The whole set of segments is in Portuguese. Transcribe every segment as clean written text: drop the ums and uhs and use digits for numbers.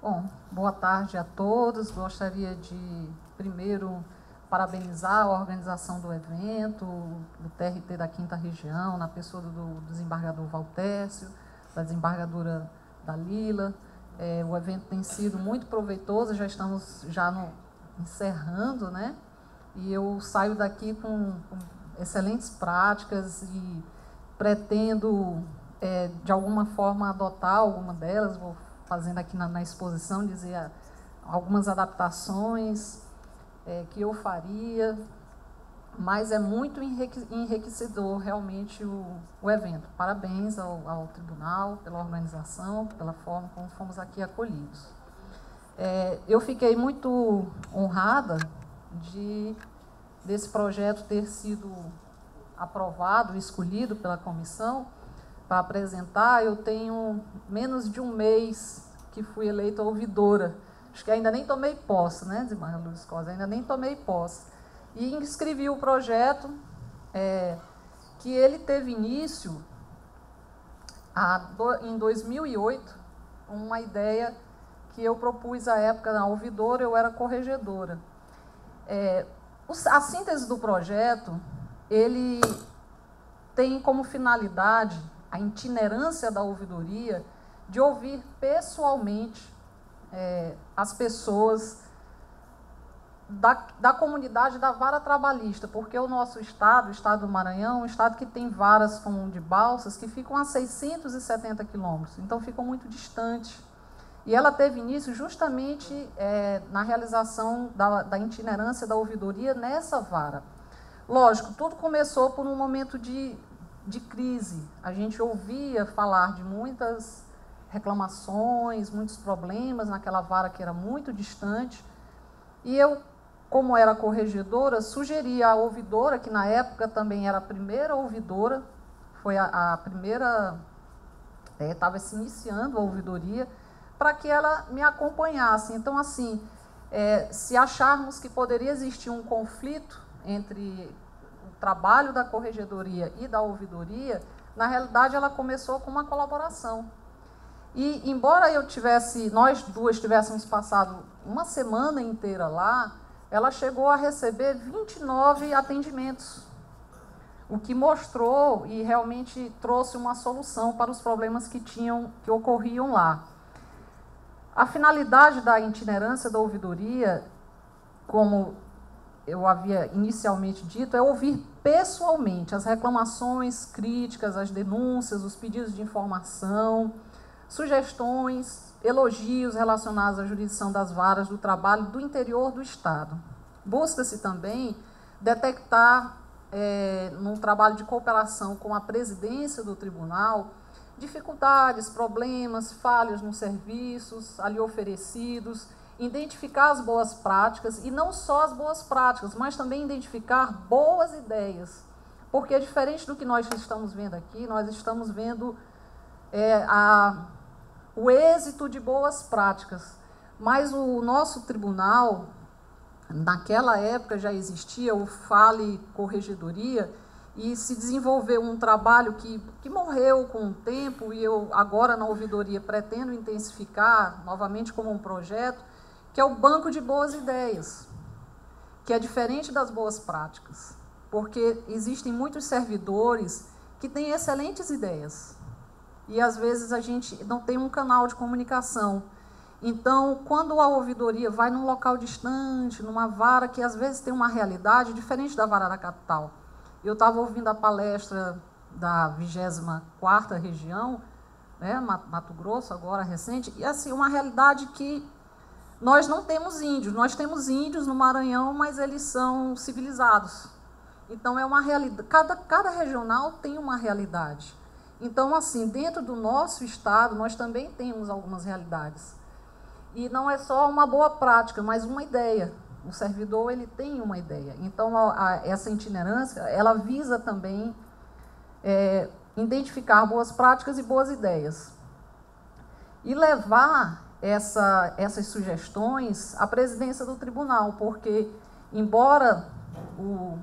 Bom, boa tarde a todos. Gostaria de, primeiro, parabenizar a organização do evento, do TRT da 5ª Região, na pessoa do desembargador Valtércio, da desembargadora Dalila. O evento tem sido muito proveitoso, já estamos encerrando, né? E eu saio daqui com excelentes práticas e pretendo, de alguma forma, adotar alguma delas. Vou fazendo aqui na exposição, dizer algumas adaptações que eu faria, mas é muito enriquecedor realmente o evento. Parabéns ao tribunal, pela organização, pela forma como fomos aqui acolhidos. Eu fiquei muito honrada desse projeto ter sido aprovado, escolhido pela comissão, para apresentar. Eu tenho menos de um mês que fui eleita ouvidora. Acho que ainda nem tomei posse, né, desembargador Luiz Costa? Ainda nem tomei posse. E inscrevi o projeto, que ele teve início em 2008, uma ideia que eu propus à época na ouvidora, eu era corregedora. A síntese do projeto, ele tem como finalidade a itinerância da ouvidoria, de ouvir pessoalmente as pessoas da comunidade da vara trabalhista, porque o nosso estado, o estado do Maranhão, é um estado que tem varas de Balsas que ficam a 670 quilômetros, então ficam muito distantes. E ela teve início justamente na realização da itinerância da ouvidoria nessa vara. Lógico, tudo começou por um momento de crise. A gente ouvia falar de muitas reclamações, muitos problemas naquela vara que era muito distante. E eu, como era corregedora, sugeri à ouvidora, que na época também era a primeira ouvidora, foi a primeira, estava se iniciando a ouvidoria, para que ela me acompanhasse. Então, assim, se acharmos que poderia existir um conflito entre trabalho da corregedoria e da ouvidoria, na realidade ela começou com uma colaboração. E embora nós duas tivéssemos passado uma semana inteira lá, ela chegou a receber 29 atendimentos, o que mostrou e realmente trouxe uma solução para os problemas que ocorriam lá. A finalidade da itinerância da ouvidoria, como eu havia inicialmente dito, é ouvir pessoalmente as reclamações, críticas, as denúncias, os pedidos de informação, sugestões, elogios relacionados à jurisdição das varas do trabalho do interior do Estado. Busca-se também detectar, num trabalho de cooperação com a presidência do tribunal, dificuldades, problemas, falhas nos serviços ali oferecidos, identificar as boas práticas, e não só as boas práticas, mas também identificar boas ideias. Porque, diferente do que nós estamos vendo aqui, nós estamos vendo o êxito de boas práticas. Mas o nosso tribunal, naquela época já existia o Fale Corregedoria, e se desenvolveu um trabalho que morreu com o tempo, e eu agora na ouvidoria pretendo intensificar novamente como um projeto, que é o Banco de Boas Ideias, que é diferente das boas práticas, porque existem muitos servidores que têm excelentes ideias, e às vezes a gente não tem um canal de comunicação. Então, quando a ouvidoria vai num local distante, numa vara que às vezes tem uma realidade diferente da vara da capital. Eu estava ouvindo a palestra da 24ª Região, né, Mato Grosso, agora recente, e assim, uma realidade que nós não temos índios. Nós temos índios no Maranhão, mas eles são civilizados. Então, é uma realidade. Cada regional tem uma realidade. Então, assim, dentro do nosso estado, nós também temos algumas realidades. E não é só uma boa prática, mas uma ideia. O servidor, ele tem uma ideia. Então, essa itinerância, ela visa também identificar boas práticas e boas ideias. E levar essas sugestões à presidência do tribunal, porque, embora o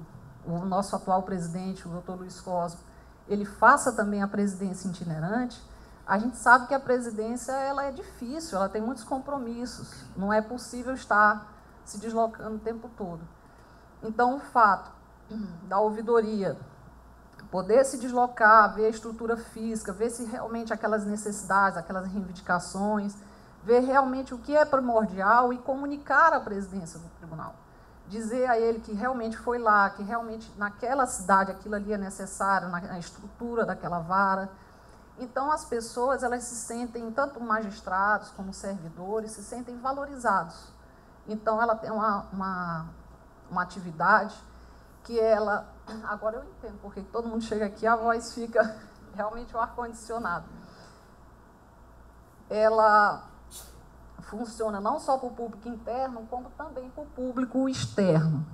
nosso atual presidente, o doutor Luiz Cosmo, ele faça também a presidência itinerante, A gente sabe que a presidência ela é difícil, ela tem muitos compromissos, não é possível estar se deslocando o tempo todo. Então, o fato da ouvidoria poder se deslocar, ver a estrutura física, ver se realmente aquelas necessidades, aquelas reivindicações, ver realmente o que é primordial e comunicar à presidência do tribunal. Dizer a ele que realmente foi lá, que realmente naquela cidade aquilo ali é necessário, na estrutura daquela vara. Então, as pessoas, elas se sentem, tanto magistrados como servidores, se sentem valorizados. Então, ela tem uma atividade que ela... Agora eu entendo porque todo mundo chega aqui, a voz fica realmente o ar-condicionado. Ela funciona não só para o público interno, como também para o público externo.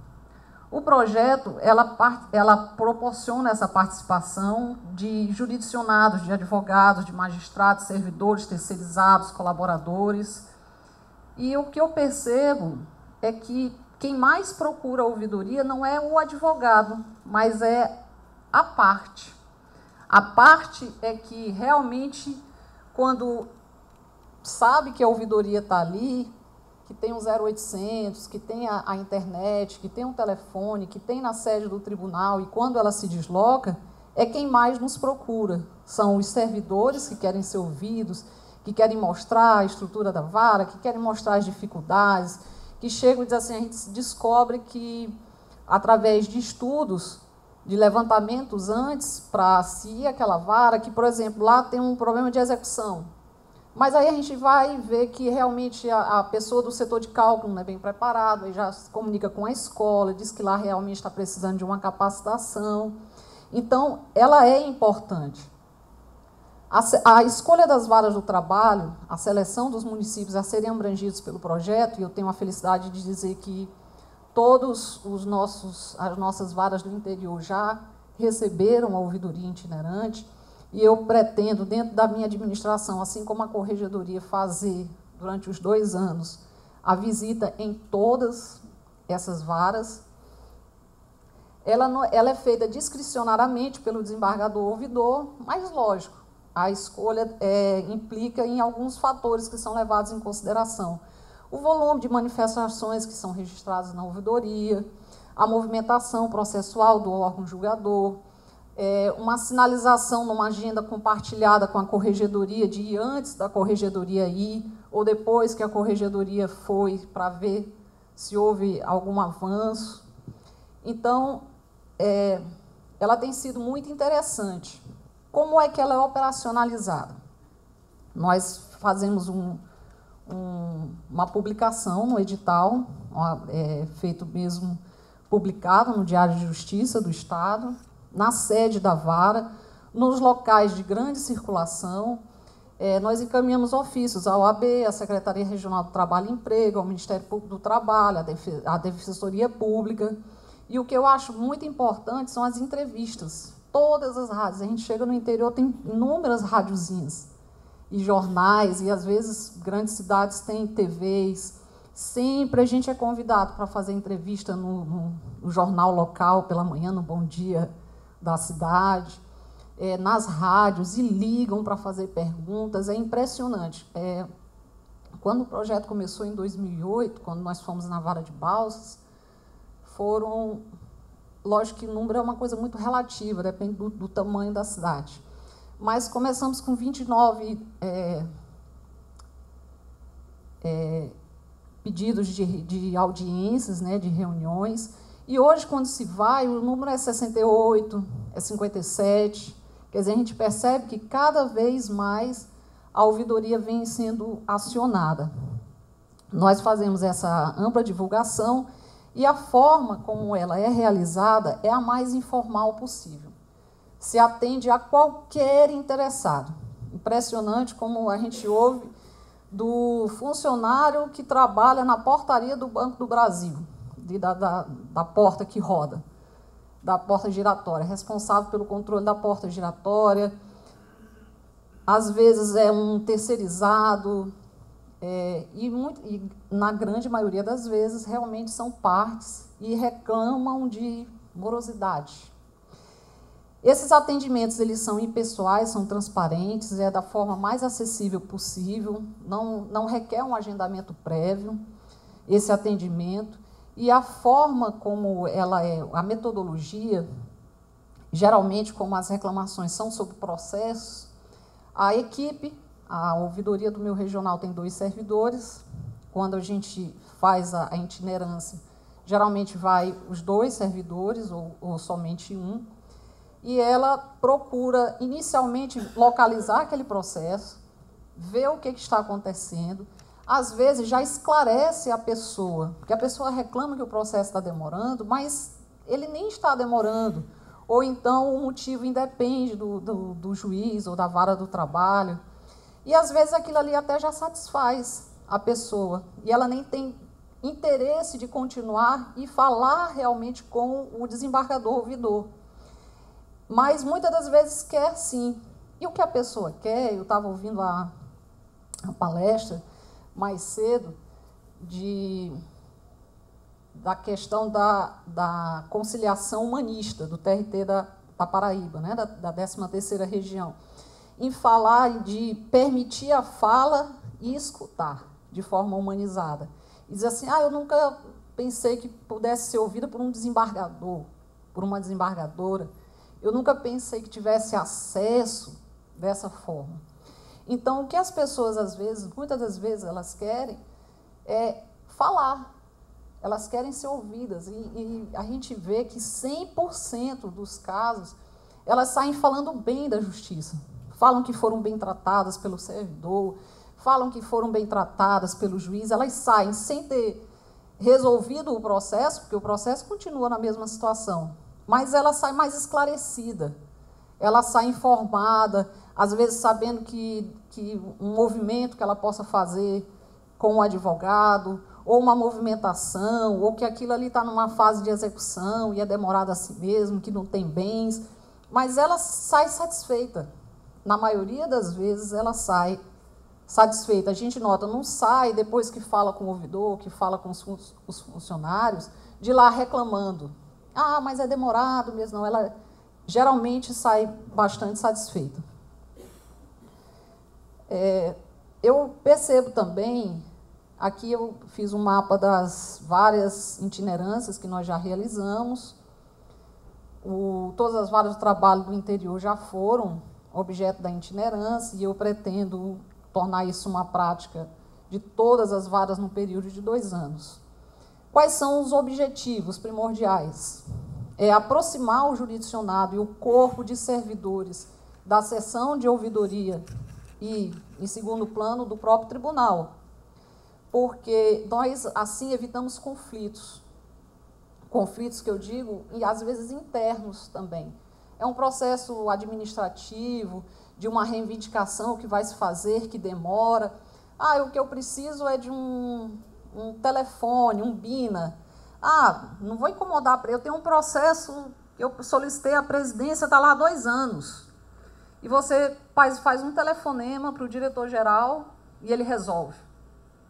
O projeto, ela proporciona essa participação de jurisdicionados, de advogados, de magistrados, servidores terceirizados, colaboradores. E o que eu percebo é que quem mais procura a ouvidoria não é o advogado, mas é a parte. A parte é que realmente, quando sabe que a ouvidoria está ali, que tem um 0800, que tem a internet, que tem um telefone, que tem na sede do tribunal, e quando ela se desloca, é quem mais nos procura. São os servidores que querem ser ouvidos, que querem mostrar a estrutura da vara, que querem mostrar as dificuldades, que chegam e dizem assim, a gente descobre que, através de estudos, de levantamentos antes, para se ir àquela vara, que, por exemplo, lá tem um problema de execução. Mas aí a gente vai ver que realmente a pessoa do setor de cálculo não é bem preparada, já se comunica com a escola, diz que lá realmente está precisando de uma capacitação. Então, ela é importante. A escolha das varas do trabalho, a seleção dos municípios a serem abrangidos pelo projeto, e eu tenho a felicidade de dizer que todas as nossas varas do interior já receberam a ouvidoria itinerante, e eu pretendo, dentro da minha administração, assim como a corregedoria, fazer, durante os 2 anos, a visita em todas essas varas. Ela é feita discricionariamente pelo desembargador ouvidor, mas, lógico, a escolha implica em alguns fatores que são levados em consideração. O volume de manifestações que são registradas na ouvidoria, a movimentação processual do órgão julgador, uma sinalização numa agenda compartilhada com a corregedoria de ir antes da corregedoria ir, ou depois que a corregedoria foi, para ver se houve algum avanço. Uma ela tem sido muito interessante. Como é que ela é operacionalizada? Nós fazemos uma publicação no edital, feito mesmo, publicado no Diário de Justiça do Estado, na sede da vara, nos locais de grande circulação. Nós encaminhamos ofícios à OAB, à Secretaria Regional do Trabalho e Emprego, ao Ministério Público do Trabalho, à Defensoria Pública. E o que eu acho muito importante são as entrevistas. Todas as rádios, a gente chega no interior, tem inúmeras radiozinhas e jornais, e às vezes grandes cidades têm TVs. Sempre a gente é convidado para fazer entrevista no jornal local, pela manhã, no Bom Dia da cidade, nas rádios, e ligam para fazer perguntas. É impressionante. Quando o projeto começou em 2008, quando nós fomos na Vara de Balsas, foram... Lógico que o número é uma coisa muito relativa, depende do tamanho da cidade. Mas começamos com 29 pedidos de audiências, né, de reuniões. E hoje, quando se vai, o número é 68, é 57. Quer dizer, a gente percebe que cada vez mais a ouvidoria vem sendo acionada. Nós fazemos essa ampla divulgação e a forma como ela é realizada é a mais informal possível. Se atende a qualquer interessado. Impressionante como a gente ouve do funcionário que trabalha na portaria do Banco do Brasil, da porta que roda, da porta giratória, responsável pelo controle da porta giratória. Às vezes é um terceirizado, e na grande maioria das vezes realmente são partes e reclamam de morosidade. Esses atendimentos, eles são impessoais, são transparentes, é da forma mais acessível possível, não requer um agendamento prévio, esse atendimento, e a forma como ela é, a metodologia, geralmente, como as reclamações são sobre processos, a equipe, a ouvidoria do meu regional tem 2 servidores, quando a gente faz a itinerância, geralmente vai os 2 servidores, ou somente um, e ela procura, inicialmente, localizar aquele processo, ver o que está acontecendo, às vezes já esclarece a pessoa, porque a pessoa reclama que o processo está demorando, mas ele nem está demorando, ou então o motivo independe do juiz ou da vara do trabalho, e às vezes aquilo ali até já satisfaz a pessoa, e ela nem tem interesse de continuar e falar realmente com o desembargador ouvidor. Mas muitas das vezes quer sim. E o que a pessoa quer, eu estava ouvindo a palestra mais cedo da questão da conciliação humanista, do TRT da Paraíba, né, da 13ª região, em falar de permitir a fala e escutar de forma humanizada. E dizer assim, eu nunca pensei que pudesse ser ouvida por um desembargador, por uma desembargadora. Eu nunca pensei que tivesse acesso dessa forma. Então, o que as pessoas, às vezes, muitas das vezes, elas querem é falar. Elas querem ser ouvidas. E a gente vê que 100% dos casos, elas saem falando bem da justiça. Falam que foram bem tratadas pelo servidor, falam que foram bem tratadas pelo juiz. Elas saem sem ter resolvido o processo, porque o processo continua na mesma situação. Mas ela sai mais esclarecida, ela sai informada, às vezes sabendo que um movimento que ela possa fazer com o advogado, ou uma movimentação, ou que aquilo ali está numa fase de execução e é demorado assim mesmo, que não tem bens, mas ela sai satisfeita. Na maioria das vezes, ela sai satisfeita. A gente nota, não sai depois que fala com o ouvidor, que fala com os funcionários, de lá reclamando. Mas é demorado mesmo, não. Ela geralmente sai bastante satisfeita. Eu percebo também, aqui eu fiz um mapa das várias itinerâncias que nós já realizamos, todas as varas de trabalho do interior já foram objeto da itinerância, e eu pretendo tornar isso uma prática de todas as varas no período de 2 anos. Quais são os objetivos primordiais? É aproximar o jurisdicionado e o corpo de servidores da seção de ouvidoria e, em segundo plano, do próprio tribunal, porque nós, assim, evitamos conflitos. Conflitos que eu digo, e às vezes internos também. É um processo administrativo, de uma reivindicação que vai se fazer, que demora. O que eu preciso é de um telefone, um BINA. Não vou incomodar, eu tenho um processo, eu solicitei a presidência, está lá há 2 anos. E você faz um telefonema para o diretor-geral e ele resolve.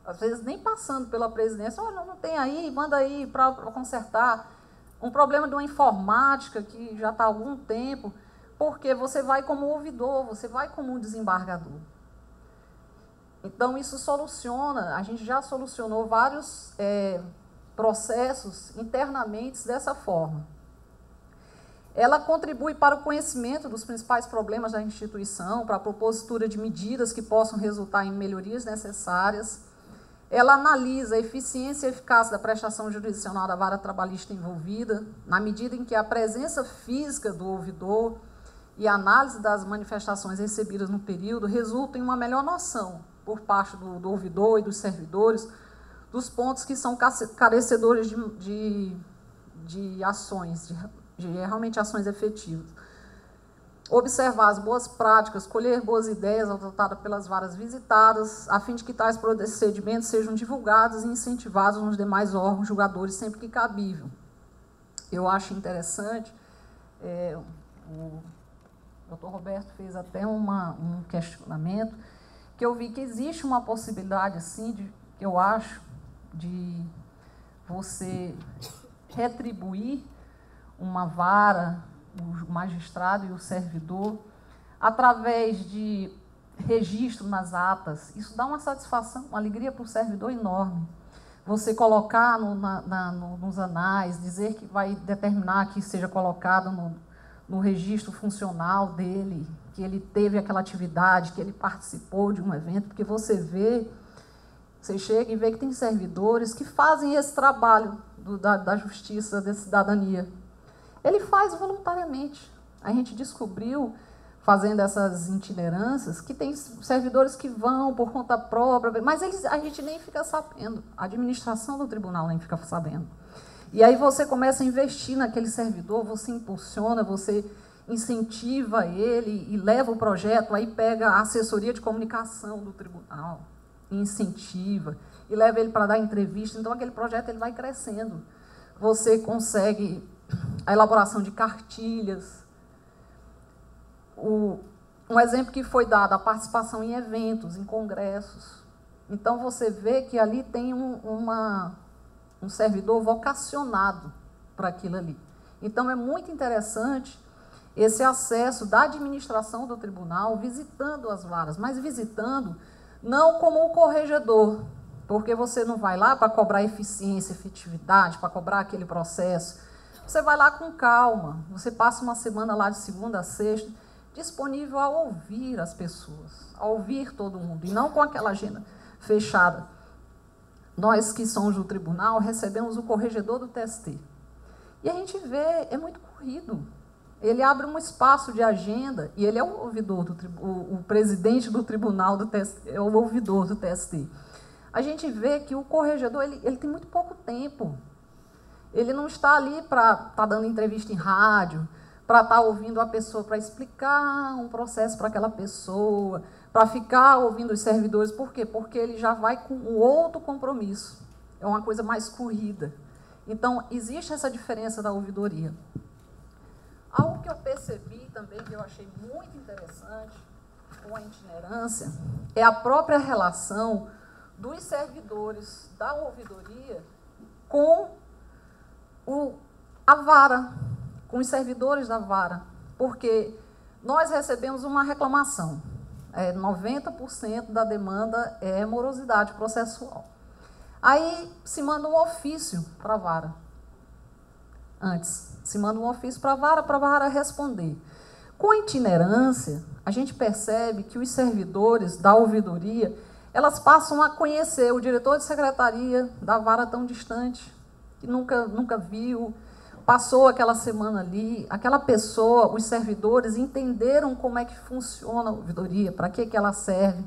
Às vezes nem passando pela presidência, não tem aí, manda aí para consertar. Um problema de uma informática que já está há algum tempo, porque você vai como ouvidor, você vai como um desembargador. Então, isso soluciona, a gente já solucionou vários processos internamente dessa forma. Ela contribui para o conhecimento dos principais problemas da instituição, para a propositura de medidas que possam resultar em melhorias necessárias. Ela analisa a eficiência e eficácia da prestação jurisdicional da vara trabalhista envolvida, na medida em que a presença física do ouvidor e a análise das manifestações recebidas no período resultam em uma melhor noção, por parte do ouvidor e dos servidores, dos pontos que são carecedores de ações, de realmente ações efetivas. Observar as boas práticas, colher boas ideias adotadas pelas varas visitadas, a fim de que tais procedimentos sejam divulgados e incentivados nos demais órgãos julgadores sempre que cabível. Eu acho interessante, o doutor Roberto fez até um questionamento, que eu vi que existe uma possibilidade, assim, eu acho, de você retribuir uma vara o magistrado e o servidor, através de registro nas atas. Isso dá uma satisfação, uma alegria para o servidor enorme. Você colocar nos anais, dizer que vai determinar que seja colocado no registro funcional dele, que ele teve aquela atividade, que ele participou de um evento, porque você chega e vê que tem servidores que fazem esse trabalho da justiça, da cidadania. Ele faz voluntariamente. A gente descobriu, fazendo essas itinerâncias, que tem servidores que vão por conta própria, mas a gente nem fica sabendo, a administração do tribunal nem fica sabendo. E aí você começa a investir naquele servidor, você impulsiona, você incentiva ele e leva o projeto, aí pega a assessoria de comunicação do tribunal, e incentiva, e leva ele para dar entrevista, então aquele projeto ele vai crescendo. Você consegue a elaboração de cartilhas. Um exemplo que foi dado, a participação em eventos, em congressos. Então, você vê que ali tem um servidor vocacionado para aquilo ali. Então, é muito interessante esse acesso da administração do tribunal, visitando as varas, mas visitando não como um corregedor, porque você não vai lá para cobrar eficiência, efetividade, para cobrar aquele processo. Você vai lá com calma, você passa uma semana lá de segunda a sexta, disponível a ouvir as pessoas, a ouvir todo mundo, e não com aquela agenda fechada. Nós que somos do tribunal recebemos o corregedor do TST. E a gente vê, é muito corrido. Ele abre um espaço de agenda, e ele é o ouvidor, o presidente do tribunal do TST, é o ouvidor do TST. A gente vê que o corregedor ele tem muito pouco tempo. Ele não está ali para estar dando entrevista em rádio, para estar ouvindo a pessoa, para explicar um processo para aquela pessoa, para ficar ouvindo os servidores. Por quê? Porque ele já vai com um outro compromisso. É uma coisa mais corrida. Então, existe essa diferença da ouvidoria. Algo que eu percebi também, que eu achei muito interessante com a itinerância, é a própria relação dos servidores da ouvidoria com a vara, com os servidores da vara, porque nós recebemos uma reclamação. 90% da demanda é morosidade processual. Aí se manda um ofício para a vara. Antes, se manda um ofício para a vara responder. Com a itinerância, a gente percebe que os servidores da ouvidoria, elas passam a conhecer o diretor de secretaria da vara tão distante, que nunca viu, passou aquela semana ali, aquela pessoa, os servidores entenderam como é que funciona a ouvidoria, para que ela serve.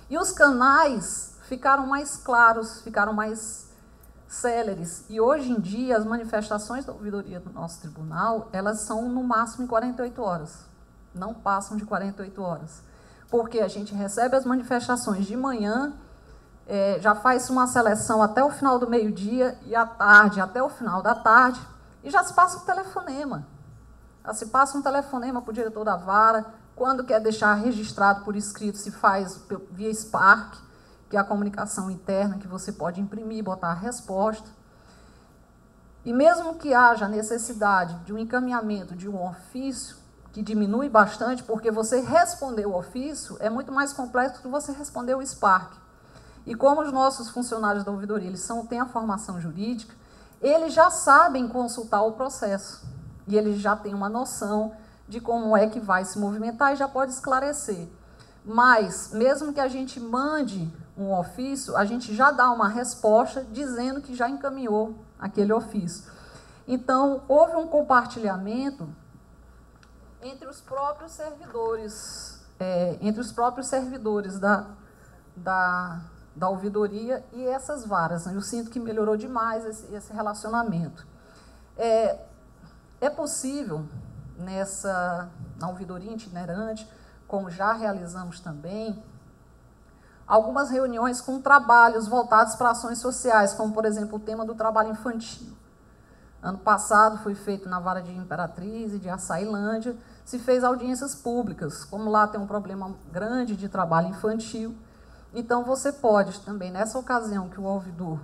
E os canais ficaram mais claros, ficaram mais céleres. E hoje em dia, as manifestações da ouvidoria do nosso tribunal, elas são no máximo em 48 horas. Não passam de 48 horas. Porque a gente recebe as manifestações de manhã, já faz uma seleção até o final do meio-dia e à tarde, até o final da tarde, e já se passa um telefonema. Já se passa um telefonema para o diretor da vara. Quando quer deixar registrado por escrito, se faz via Spark, que é a comunicação interna, que você pode imprimir e botar a resposta. E mesmo que haja necessidade de um encaminhamento de um ofício, que diminui bastante, porque você responder o ofício é muito mais complexo do que você responder o Spark. E como os nossos funcionários da ouvidoria têm a formação jurídica, eles já sabem consultar o processo. E eles já têm uma noção de como é que vai se movimentar e já pode esclarecer. Mas, mesmo que a gente mande um ofício, a gente já dá uma resposta dizendo que já encaminhou aquele ofício. Então, houve um compartilhamento entre os próprios servidores, da ouvidoria e essas varas. Eu sinto que melhorou demais esse relacionamento. É possível, na ouvidoria itinerante, como já realizamos também, algumas reuniões com trabalhos voltados para ações sociais, como, por exemplo, o tema do trabalho infantil. Ano passado foi feito na vara de Imperatriz e de Açailândia, se fez audiências públicas, como lá tem um problema grande de trabalho infantil. Então, você pode também, nessa ocasião que o ouvidor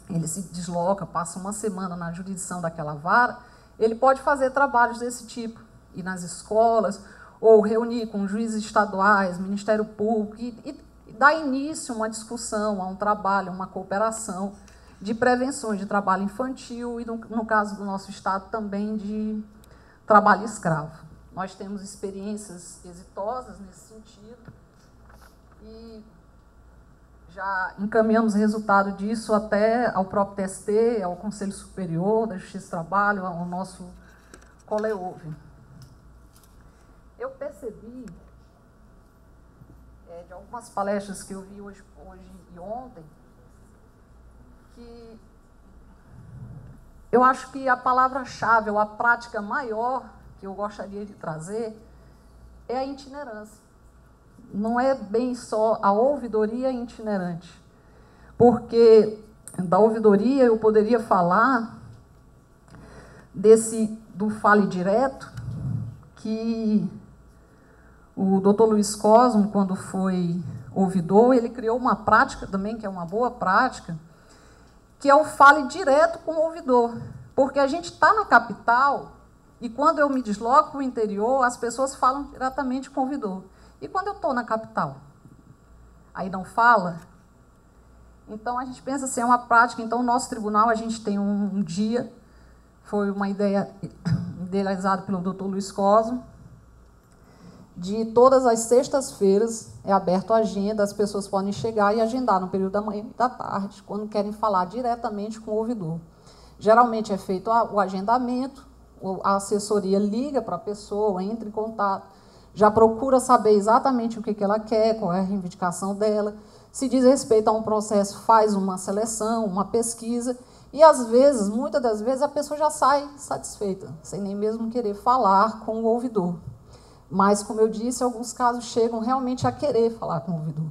ele se desloca, passa uma semana na jurisdição daquela vara, ele pode fazer trabalhos desse tipo, ir nas escolas, ou reunir com juízes estaduais, Ministério Público, e dar início a uma discussão, a um trabalho, a uma cooperação de prevenções de trabalho infantil e, no caso do nosso Estado, também de trabalho escravo. Nós temos experiências exitosas nesse sentido e já encaminhamos resultado disso até ao próprio TST, ao Conselho Superior da Justiça do Trabalho, ao nosso COLEOV. Eu percebi, de algumas palestras que eu vi hoje e ontem, que eu acho que a palavra-chave, ou a prática maior que eu gostaria de trazer, é a itinerância. Não é bem só a ouvidoria itinerante, porque da ouvidoria eu poderia falar do fale direto, que o Dr. Luiz Cosmo, quando foi ouvidor, ele criou uma prática também, que é uma boa prática, que é o fale direto com o ouvidor. Porque a gente está na capital e, quando eu me desloco para o interior, as pessoas falam diretamente com o ouvidor. E quando eu estou na capital? Aí não fala? Então, a gente pensa assim, é uma prática. Então, o nosso tribunal, a gente tem um dia, foi uma ideia idealizada pelo Dr. Luiz Cosmo, de todas as sextas-feiras é aberto a agenda, as pessoas podem chegar e agendar no período da manhã e da tarde, quando querem falar diretamente com o ouvidor. Geralmente é feito o agendamento, a assessoria liga para a pessoa, entra em contato, já procura saber exatamente o que ela quer, qual é a reivindicação dela, se diz respeito a um processo, faz uma seleção, uma pesquisa, e às vezes, muitas das vezes, a pessoa já sai satisfeita, sem nem mesmo querer falar com o ouvidor. Mas, como eu disse, alguns casos chegam realmente a querer falar com o ouvidor.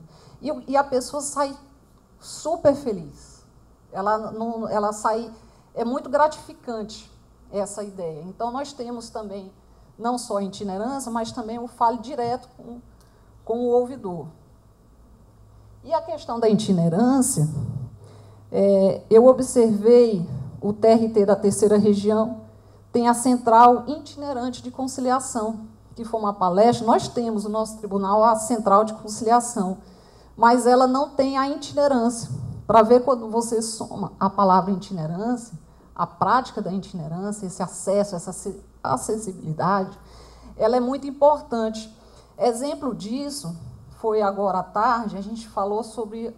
E a pessoa sai super feliz. Ela sai... É muito gratificante essa ideia. Então, nós temos também, não só a itinerância, mas também o fale direto com o ouvidor. E a questão da itinerância, eu observei o TRT da 3ª Região, tem a Central Itinerante de Conciliação, que foi uma palestra. Nós temos no nosso tribunal a Central de Conciliação, mas ela não tem a itinerância. Para ver, quando você soma a palavra itinerância, a prática da itinerância, esse acesso, essa acessibilidade, ela é muito importante. Exemplo disso foi agora à tarde, a gente falou sobre,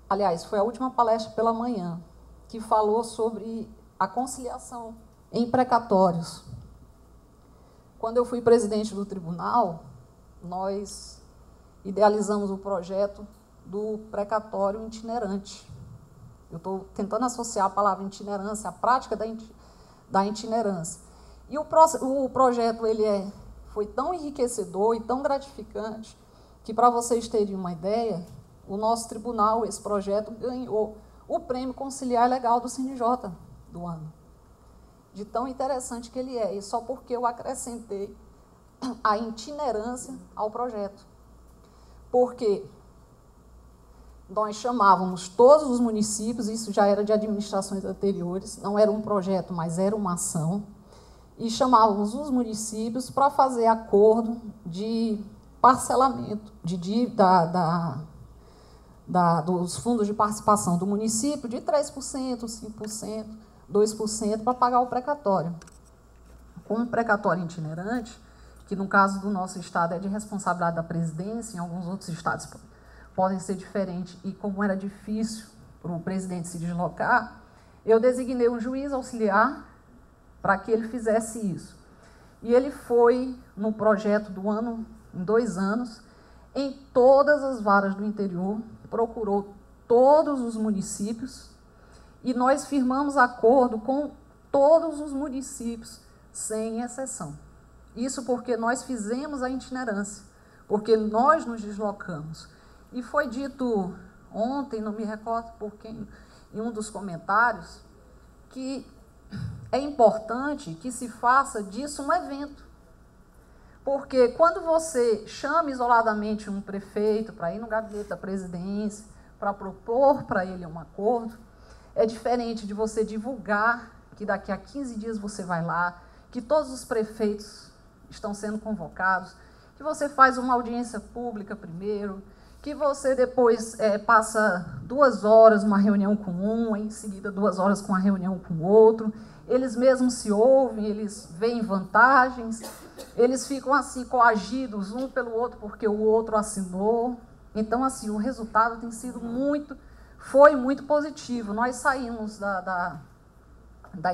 aliás, foi a última palestra pela manhã, que falou sobre a conciliação em precatórios. Quando eu fui presidente do tribunal, nós idealizamos o projeto do precatório itinerante. Eu estou tentando associar a palavra itinerância à prática da itinerância. E o projeto foi tão enriquecedor e tão gratificante que, para vocês terem uma ideia, o nosso tribunal, esse projeto, ganhou o Prêmio Conciliar Legal do CNJ do ano. De tão interessante que ele é, e só porque eu acrescentei a itinerância ao projeto. Porque nós chamávamos todos os municípios, isso já era de administrações anteriores, não era um projeto, mas era uma ação, e chamávamos os municípios para fazer acordo de parcelamento de dívida dos fundos de participação do município de 3%, 5%, 2% para pagar o precatório. Com o precatório itinerante, que no caso do nosso estado é de responsabilidade da presidência, em alguns outros estados podem ser diferentes, e como era difícil para o presidente se deslocar, eu designei um juiz auxiliar para que ele fizesse isso. E ele foi no projeto do ano, em 2 anos, em todas as varas do interior, procurou todos os municípios, e nós firmamos acordo com todos os municípios, sem exceção. Isso porque nós fizemos a itinerância, porque nós nos deslocamos. E foi dito ontem, não me recordo por quem, em um dos comentários, que é importante que se faça disso um evento. Porque quando você chama isoladamente um prefeito para ir no gabinete da presidência, para propor para ele um acordo, é diferente de você divulgar que daqui a 15 dias você vai lá, que todos os prefeitos estão sendo convocados, que você faz uma audiência pública primeiro, que você depois passa 2 horas numa reunião com um, em seguida 2 horas com uma reunião com o outro, eles mesmos se ouvem, eles veem vantagens, eles ficam assim coagidos um pelo outro porque o outro assinou. Então, assim, o resultado tem sido foi muito positivo. Nós saímos da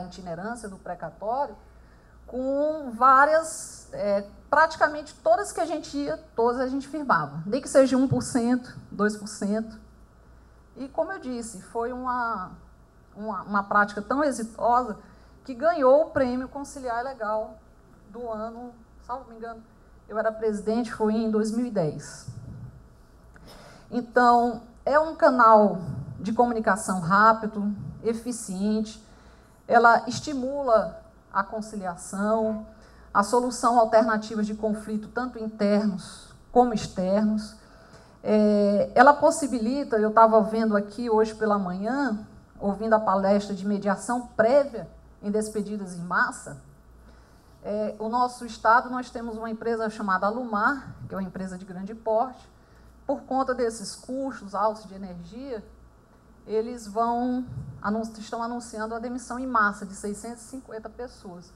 itinerância, do precatório, com várias, praticamente todas que a gente ia, todas a gente firmava, nem que seja 1%, 2%. E, como eu disse, foi uma prática tão exitosa que ganhou o prêmio Conciliar Legal do ano, salvo me engano, eu era presidente, foi em 2010. Então, é um canal de comunicação rápido, eficiente, ela estimula a conciliação, a solução alternativa de conflito, tanto internos como externos. Ela possibilita, eu estava vendo aqui hoje pela manhã, ouvindo a palestra de mediação prévia em despedidas em massa. O nosso estado, nós temos uma empresa chamada Alumar, que é uma empresa de grande porte. Por conta desses custos altos de energia, eles estão anunciando a demissão em massa de 650 pessoas.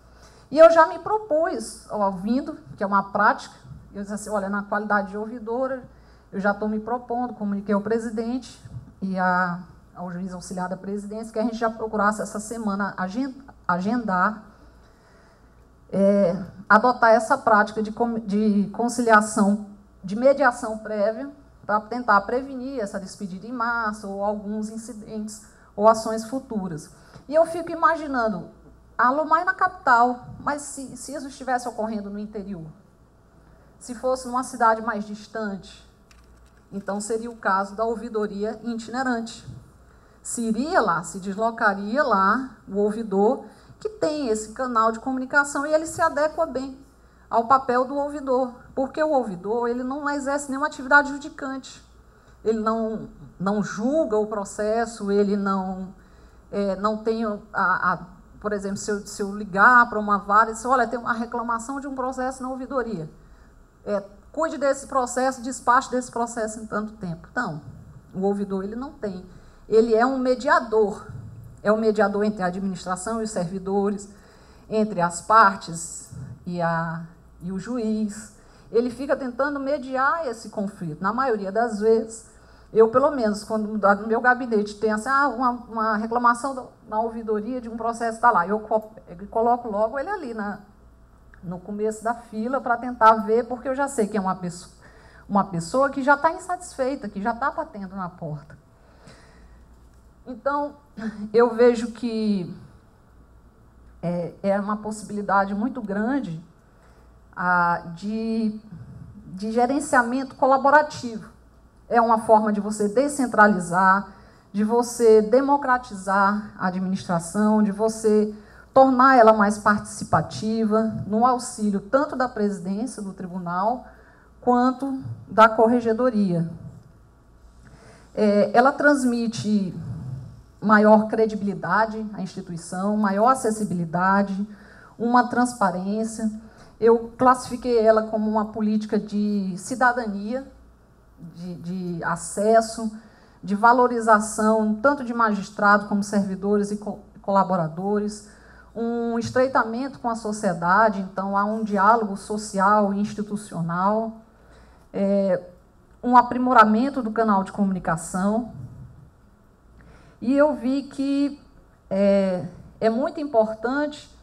E eu já me propus, ouvindo, que é uma prática, eu disse assim, olha, na qualidade de ouvidora, eu já estou me propondo, comuniquei ao presidente e ao juiz auxiliar da presidência, que a gente já procurasse essa semana agendar, adotar essa prática de conciliação, de mediação prévia, para tentar prevenir essa despedida em massa ou alguns incidentes ou ações futuras. E eu fico imaginando, a Alumar é na capital, mas se isso estivesse ocorrendo no interior, se fosse numa cidade mais distante, então seria o caso da ouvidoria itinerante. Se iria lá, se deslocaria lá o ouvidor, que tem esse canal de comunicação, e ele se adequa bem ao papel do ouvidor, porque o ouvidor ele não exerce nenhuma atividade judicante, ele não julga o processo, ele não tem, por exemplo, se eu ligar para uma vara e dizer, olha, tem uma reclamação de um processo na ouvidoria, cuide desse processo, despache desse processo em tanto tempo. Não, o ouvidor ele não tem, ele é um mediador entre a administração e os servidores, entre as partes e o juiz. Ele fica tentando mediar esse conflito. Na maioria das vezes, eu, pelo menos, quando no meu gabinete tem assim, uma reclamação na ouvidoria de um processo, está lá, eu coloco logo ele ali no começo da fila para tentar ver, porque eu já sei que é uma pessoa que já está insatisfeita, que já está batendo na porta. Então, eu vejo que é uma possibilidade muito grande de gerenciamento colaborativo. É uma forma de você descentralizar, de você democratizar a administração, de você tornar ela mais participativa, no auxílio tanto da presidência do tribunal, quanto da corregedoria. Ela transmite maior credibilidade à instituição, maior acessibilidade, uma transparência. Eu classifiquei ela como uma política de cidadania, de acesso, de valorização, tanto de magistrados como servidores e colaboradores, um estreitamento com a sociedade, então há um diálogo social e institucional, um aprimoramento do canal de comunicação. E eu vi que é muito importante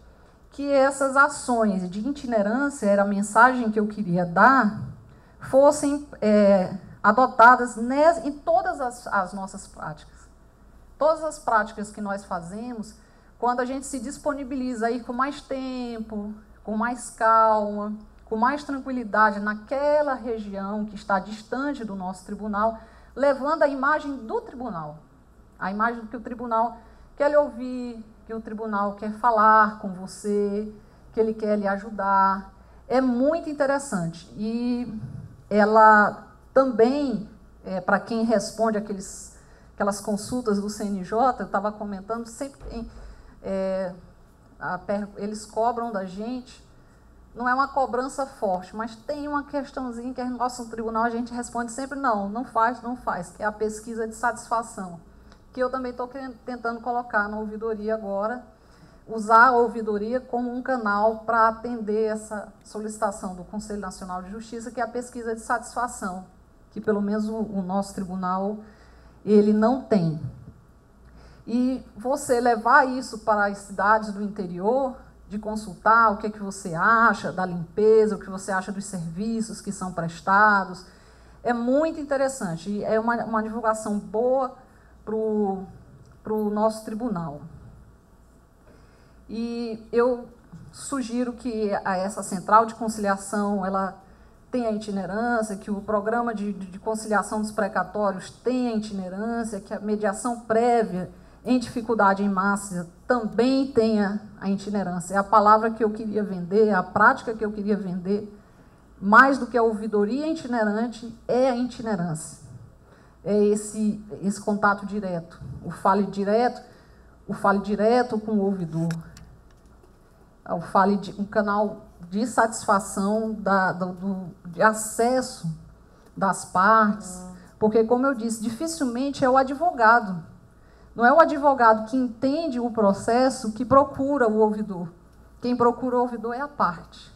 que essas ações de itinerância, era a mensagem que eu queria dar, fossem adotadas em todas as nossas práticas. Todas as práticas que nós fazemos, quando a gente se disponibiliza a ir com mais tempo, com mais calma, com mais tranquilidade naquela região que está distante do nosso tribunal, levando a imagem do tribunal, a imagem do que o tribunal quer lhe ouvir, que o tribunal quer falar com você, que ele quer lhe ajudar. É muito interessante. E ela também, para quem responde aquelas consultas do CNJ, eu estava comentando, sempre tem eles cobram da gente, não é uma cobrança forte, mas tem uma questãozinha que no nosso tribunal a gente responde sempre não, não faz, que é a pesquisa de satisfação, que eu também estou tentando colocar na ouvidoria agora, usar a ouvidoria como um canal para atender essa solicitação do Conselho Nacional de Justiça, que é a pesquisa de satisfação, que pelo menos o nosso tribunal ele não tem. E você levar isso para as cidades do interior, de consultar o que é que você acha da limpeza, o que você acha dos serviços que são prestados, é muito interessante. E é uma divulgação boa para o nosso tribunal. E eu sugiro que essa central de conciliação ela tenha itinerância, que o programa de conciliação dos precatórios tenha itinerância, que a mediação prévia em dificuldade em massa também tenha a itinerância. É a palavra que eu queria vender, é a prática que eu queria vender, mais do que a ouvidoria itinerante, é a itinerância. É esse contato direto, o fale direto com o ouvidor. Um canal de satisfação, de acesso das partes, porque, como eu disse, dificilmente é o advogado. Não é o advogado que entende o processo que procura o ouvidor. Quem procura o ouvidor é a parte.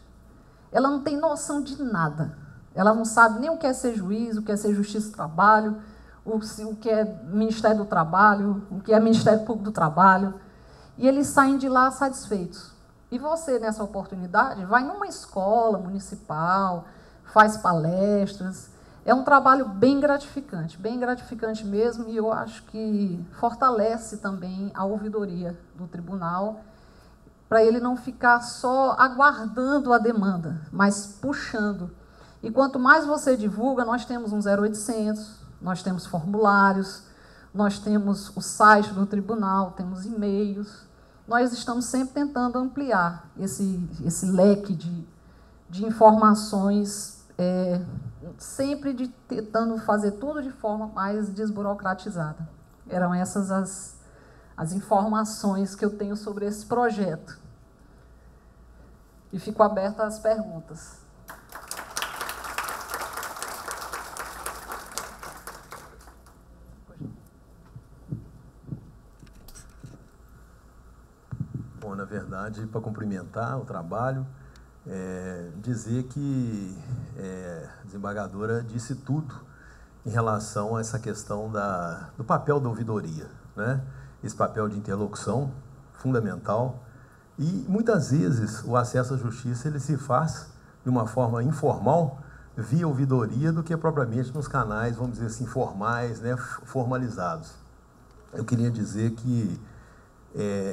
Ela não tem noção de nada. Ela não sabe nem o que é ser juiz, o que é ser justiça do trabalho, o que é Ministério do Trabalho, o que é Ministério Público do Trabalho. E eles saem de lá satisfeitos. E você, nessa oportunidade, vai numa escola municipal, faz palestras. É um trabalho bem gratificante mesmo, e eu acho que fortalece também a ouvidoria do tribunal, para ele não ficar só aguardando a demanda, mas puxando. E quanto mais você divulga, nós temos um 0800, nós temos formulários, nós temos o site do tribunal, temos e-mails. Nós estamos sempre tentando ampliar esse leque de informações, sempre tentando fazer tudo de forma mais desburocratizada. Eram essas as informações que eu tenho sobre esse projeto. E fico aberta às perguntas. Bom, na verdade, para cumprimentar o trabalho, dizer que a desembargadora disse tudo em relação a essa questão do papel da ouvidoria, né? Esse papel de interlocução fundamental. E, muitas vezes, o acesso à justiça ele se faz de uma forma informal, via ouvidoria, do que propriamente nos canais, vamos dizer assim, formais, né, formalizados. Eu queria dizer que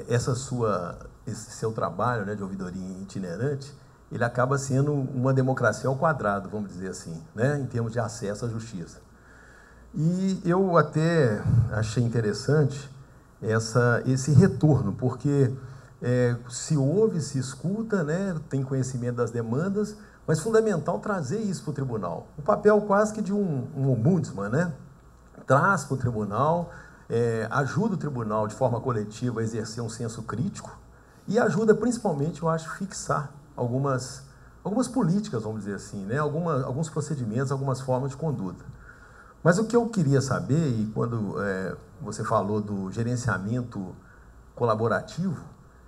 esse seu trabalho, né, de ouvidoria itinerante, ele acaba sendo uma democracia ao quadrado, vamos dizer assim, né, em termos de acesso à justiça. E eu até achei interessante esse retorno, porque se ouve, se escuta, né, tem conhecimento das demandas, mas fundamental trazer isso para o tribunal. O papel quase que de um ombudsman, né, traz para o tribunal, ajuda o tribunal de forma coletiva a exercer um senso crítico e ajuda principalmente, eu acho, a fixar algumas políticas, vamos dizer assim, né? Alguns procedimentos, algumas formas de conduta. Mas o que eu queria saber, e quando você falou do gerenciamento colaborativo,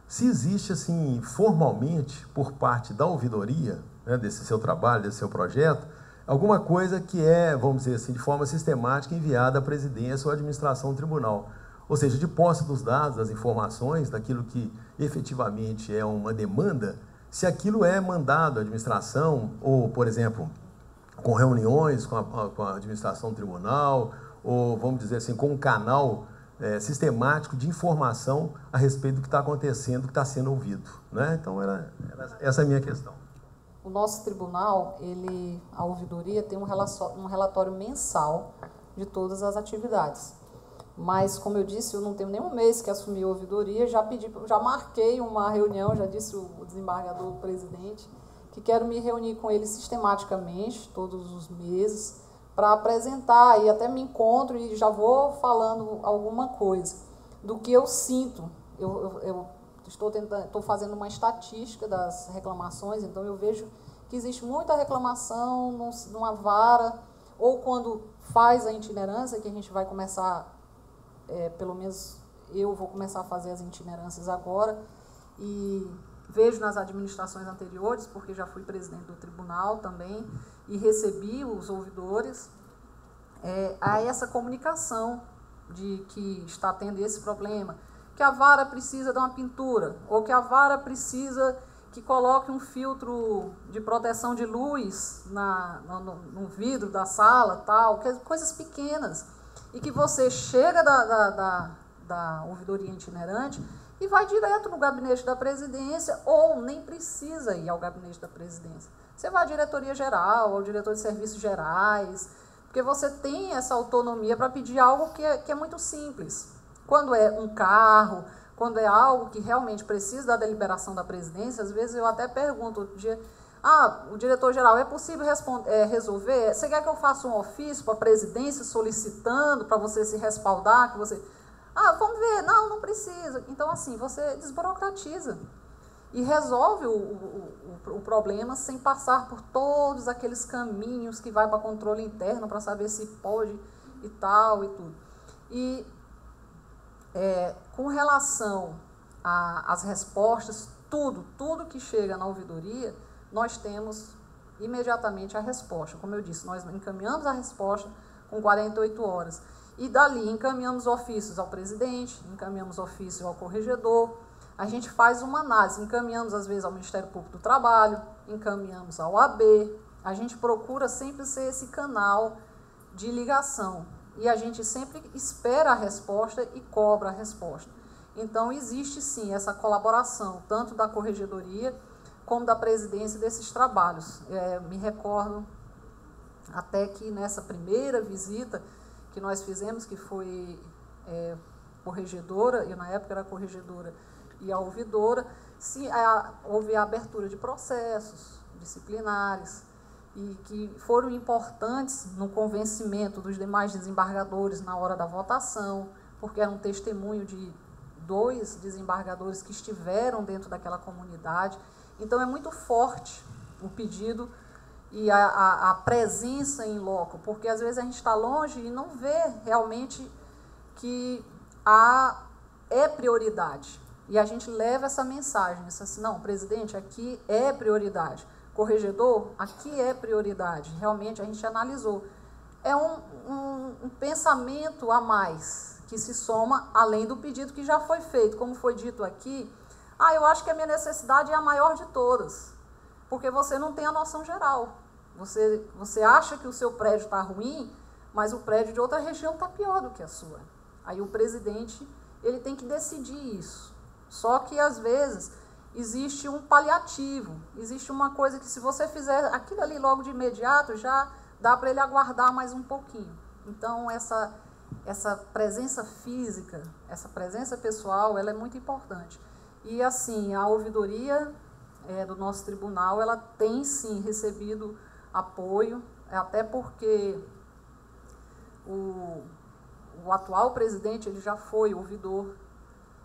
se existe, assim, formalmente, por parte da ouvidoria, né, desse seu trabalho, desse seu projeto, alguma coisa que vamos dizer assim, de forma sistemática enviada à presidência ou à administração do tribunal. Ou seja, de posse dos dados, das informações, daquilo que efetivamente é uma demanda, se aquilo é mandado à administração, ou, por exemplo, com reuniões com a administração do tribunal, ou, vamos dizer assim, com um canal sistemático de informação a respeito do que está acontecendo, do que está sendo ouvido, né? Então, essa é a minha questão. O nosso tribunal, a ouvidoria, tem um relatório mensal de todas as atividades. Mas, como eu disse, eu não tenho nenhum mês que assumi a ouvidoria, já marquei uma reunião, já disse o desembargador, o presidente, que quero me reunir com ele sistematicamente, todos os meses, para apresentar, e até me encontro e já vou falando alguma coisa do que eu sinto. Eu estou fazendo uma estatística das reclamações, então eu vejo que existe muita reclamação numa vara, ou quando faz a itinerância, que a gente vai começar, pelo menos eu vou começar a fazer as itinerâncias agora, e vejo nas administrações anteriores, porque já fui presidente do tribunal também, e recebi os ouvidores, há essa comunicação de que está tendo esse problema, que a vara precisa de uma pintura, ou que a vara precisa que coloque um filtro de proteção de luz no vidro da sala, tal, coisas pequenas, e que você chega da ouvidoria itinerante e vai direto no gabinete da presidência, ou nem precisa ir ao gabinete da presidência. Você vai à diretoria geral, ao diretor de serviços gerais, porque você tem essa autonomia para pedir algo que é muito simples. Quando é um carro, quando é algo que realmente precisa da deliberação da presidência, às vezes eu até pergunto, o diretor-geral, é possível resolver? Você quer que eu faça um ofício para a presidência solicitando para você se respaldar, que você... vamos ver, não precisa. Então, assim, você desburocratiza e resolve o problema sem passar por todos aqueles caminhos que vai para controle interno para saber se pode e tal e tudo. E com relação às respostas, tudo que chega na ouvidoria, nós temos imediatamente a resposta. Como eu disse, nós encaminhamos a resposta com 48 horas. E dali encaminhamos ofícios ao presidente, encaminhamos ofício ao corregedor, a gente faz uma análise, encaminhamos às vezes ao Ministério Público do Trabalho, encaminhamos ao OAB, a gente procura sempre ser esse canal de ligação. E a gente sempre espera a resposta e cobra a resposta. Então, existe sim essa colaboração, tanto da corregedoria como da presidência desses trabalhos. Me recordo até que nessa primeira visita que nós fizemos, que foi corregedora, eu na época era corregedora e a ouvidora, houve a abertura de processos disciplinares, e que foram importantes no convencimento dos demais desembargadores na hora da votação, porque era um testemunho de 2 desembargadores que estiveram dentro daquela comunidade. Então, é muito forte o pedido e a presença em loco, porque às vezes a gente está longe e não vê realmente que é prioridade. E a gente leva essa mensagem, diz assim, não, presidente, aqui é prioridade. Corregedor, aqui é prioridade. Realmente a gente analisou. É um pensamento a mais que se soma além do pedido que já foi feito. Como foi dito aqui, eu acho que a minha necessidade é a maior de todas, porque você não tem a noção geral. Você acha que o seu prédio está ruim, mas o prédio de outra região está pior do que a sua. Aí o presidente ele tem que decidir isso. Só que, às vezes, existe um paliativo, existe uma coisa que, se você fizer aquilo ali logo de imediato, já dá para ele aguardar mais um pouquinho. Então, essa presença física, essa presença pessoal, ela é muito importante. E, assim, a ouvidoria do nosso tribunal, ela tem, sim, recebido apoio, até porque o atual presidente, ele já foi ouvidor,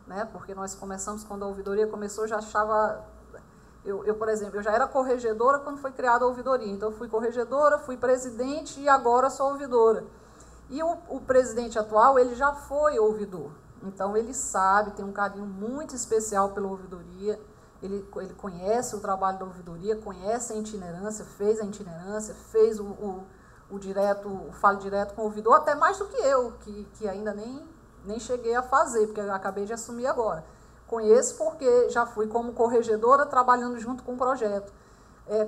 né? Porque nós começamos, quando a ouvidoria começou, já achava... por exemplo, eu já era corregedora quando foi criada a ouvidoria. Então, eu fui corregedora, fui presidente e agora sou ouvidora. E o presidente atual, ele já foi ouvidor. Então, ele sabe, tem um carinho muito especial pela ouvidoria. Ele conhece o trabalho da ouvidoria, conhece a itinerância, fez a itinerância, fez o falo direto com o ouvidor, até mais do que eu, que ainda nem cheguei a fazer, porque eu acabei de assumir agora. Conheço porque já fui como corregedora trabalhando junto com o projeto,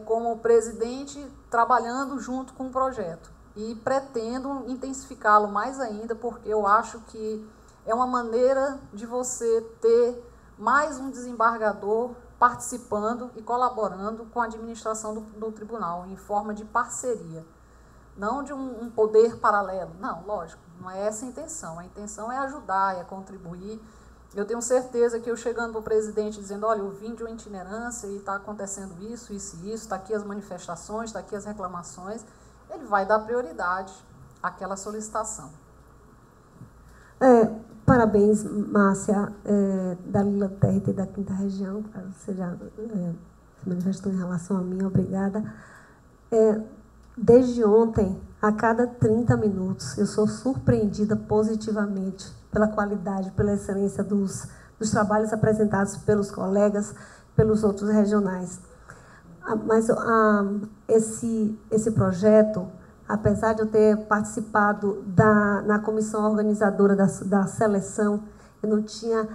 como presidente trabalhando junto com o projeto. E pretendo intensificá-lo mais ainda, porque eu acho que é uma maneira de você ter mais um desembargador participando e colaborando com a administração do tribunal, em forma de parceria. Não de um poder paralelo. Não, lógico, não é essa a intenção. A intenção é ajudar, é contribuir. Eu tenho certeza que eu chegando para o presidente dizendo, olha, eu vim de uma itinerância e está acontecendo isso, isso e isso, está aqui as manifestações, está aqui as reclamações, ele vai dar prioridade àquela solicitação. parabéns, Márcia, da Lila TRT da 5ª Região, você já se manifestou em relação a mim, obrigada. Desde ontem, a cada 30 minutos, eu sou surpreendida positivamente pela qualidade, pela excelência dos trabalhos apresentados pelos colegas, pelos outros regionais. Mas esse projeto, apesar de eu ter participado na comissão organizadora da seleção, eu não tinha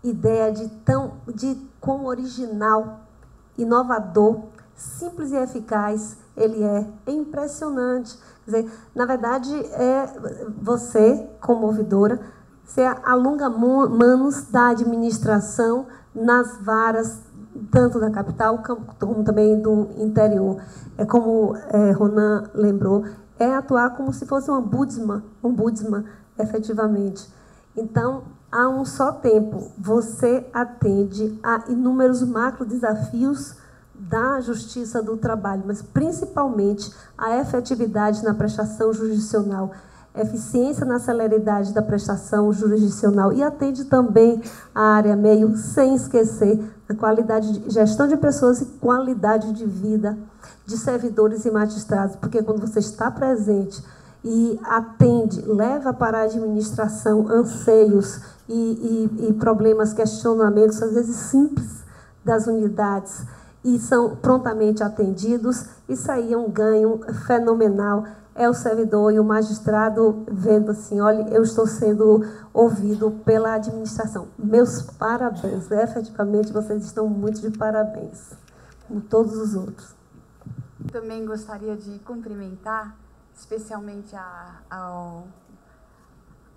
ideia de quão original, inovador, simples e eficaz ele é. É impressionante. Quer dizer, na verdade, você, como ouvidora, você alonga manos da administração nas varas, tanto da capital como também do interior. Como Ronan lembrou, atuar como se fosse um ombudsman, efetivamente. Então, a um só tempo, você atende a inúmeros macro desafios da justiça do trabalho, mas principalmente a efetividade na prestação jurisdicional, eficiência na celeridade da prestação jurisdicional e atende também a área meio, sem esquecer a qualidade de gestão de pessoas e qualidade de vida de servidores e magistrados, porque quando você está presente e atende, leva para a administração anseios e problemas, questionamentos, às vezes simples, das unidades, e são prontamente atendidos, isso aí é um ganho fenomenal. É o servidor e o magistrado vendo assim, olha, eu estou sendo ouvido pela administração. Meus parabéns, efetivamente vocês estão muito de parabéns, como todos os outros. Também gostaria de cumprimentar especialmente a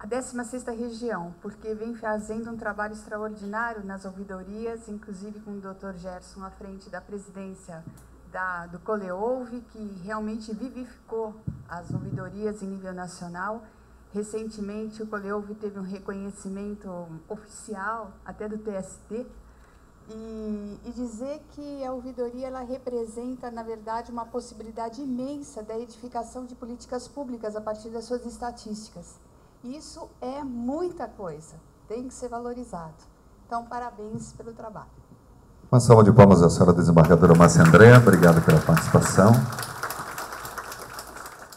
16ª Região, porque vem fazendo um trabalho extraordinário nas ouvidorias, inclusive com o Dr. Gerson à frente da presidência do Coleouve, que realmente vivificou as ouvidorias em nível nacional. Recentemente, o Coleouve teve um reconhecimento oficial, até do TST, e dizer que a ouvidoria ela representa, na verdade, uma possibilidade imensa da edificação de políticas públicas a partir das suas estatísticas. Isso é muita coisa, tem que ser valorizado. Então, parabéns pelo trabalho. Uma salva de palmas à senhora desembargadora Márcia Andréa. Obrigado pela participação.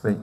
Bem,